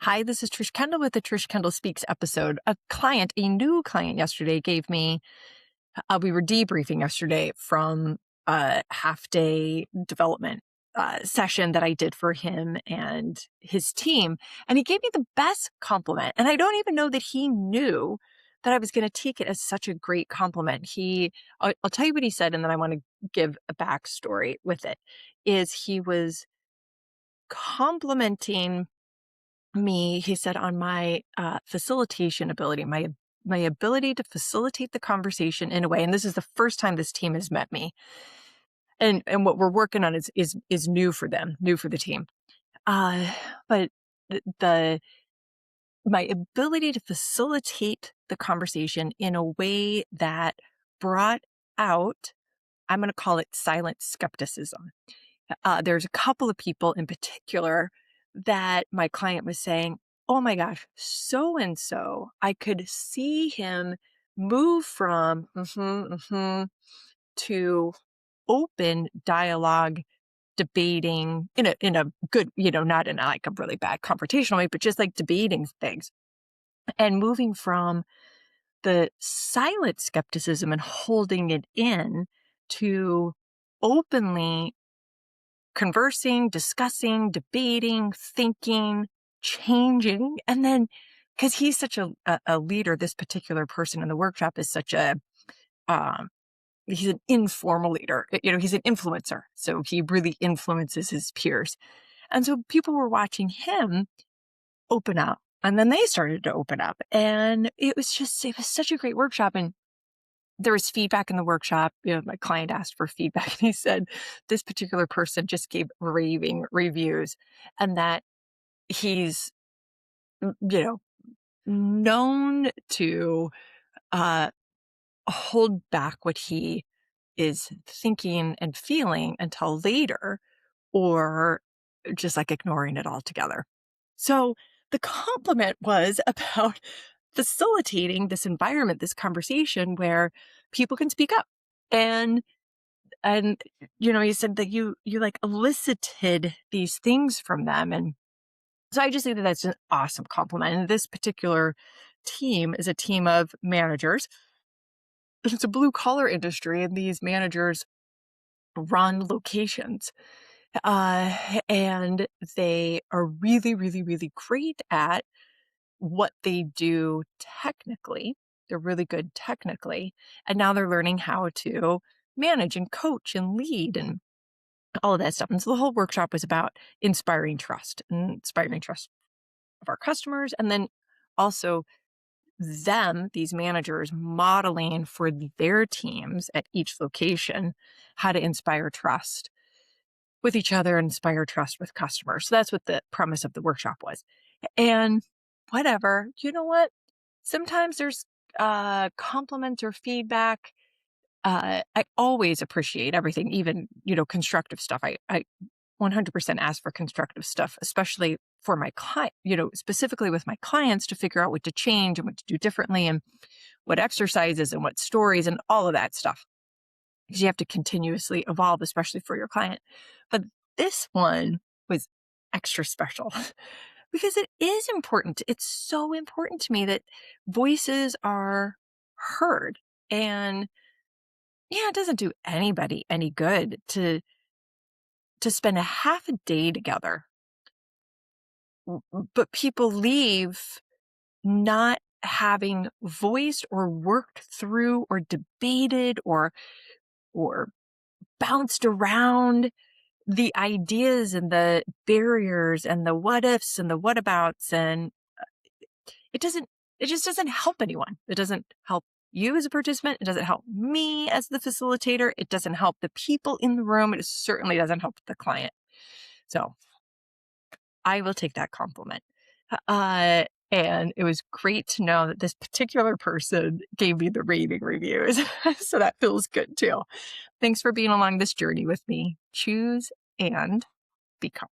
Hi, this is Trish Kendall with the Trish Kendall Speaks episode. A new client yesterday gave me, we were debriefing yesterday from a half-day development session that I did for him and his team. And he gave me the best compliment. And I don't even know that he knew that I was going to take it as such a great compliment. I'll tell you what he said, and then I want to give a backstory with it, is he was complimenting me, he said, on my facilitation ability, my ability to facilitate the conversation in a way. And this is the first time this team has met me, and what we're working on is new for them, new for the team. But the my ability to facilitate the conversation in a way that brought out, I'm going to call it silent skepticism. There's a couple of people in particular that my client was saying, oh my gosh, so and so, I could see him move from to open dialogue, debating in a good, not in like a really bad confrontational way, but just like debating things, and moving from the silent skepticism and holding it in to openly conversing, discussing, debating, thinking, changing. And then, because he's such a leader, this particular person in the workshop is such um, he's an informal leader. He's an influencer. So he really influences his peers. And so people were watching him open up. And then they started to open up. And it was such a great workshop. And there was feedback in the workshop. My client asked for feedback, and he said this particular person just gave raving reviews, and that he's, known to hold back what he is thinking and feeling until later, or just like ignoring it altogether. So the compliment was about facilitating this environment, this conversation where people can speak up. And he said that you like elicited these things from them. And so I just think that that's an awesome compliment. And this particular team is a team of managers. It's a blue collar industry, and these managers run locations. And they are really, really, really great at what they do technically. They're really good technically. And now they're learning how to manage and coach and lead and all of that stuff. And so the whole workshop was about inspiring trust of our customers. And then also these managers, modeling for their teams at each location how to inspire trust with each other and inspire trust with customers. So that's what the premise of the workshop was. And whatever, you know what? Sometimes there's compliments or feedback. I always appreciate everything, even, constructive stuff. I 100% ask for constructive stuff, especially for my client, specifically with my clients, to figure out what to change and what to do differently, and what exercises and what stories and all of that stuff. Because you have to continuously evolve, especially for your client. But this one was extra special because it is important. It's so important to me that voices are heard. And it doesn't do anybody any good to spend a half a day together, but people leave not having voiced or worked through or debated or bounced around the ideas and the barriers and the what ifs and the whatabouts. And it just doesn't help anyone. It doesn't help you as a participant. It doesn't help me as the facilitator. It doesn't help the people in the room. It certainly doesn't help the client. So I will take that compliment. And it was great to know that this particular person gave me the raving reviews. So that feels good too. Thanks for being along this journey with me. Choose and become.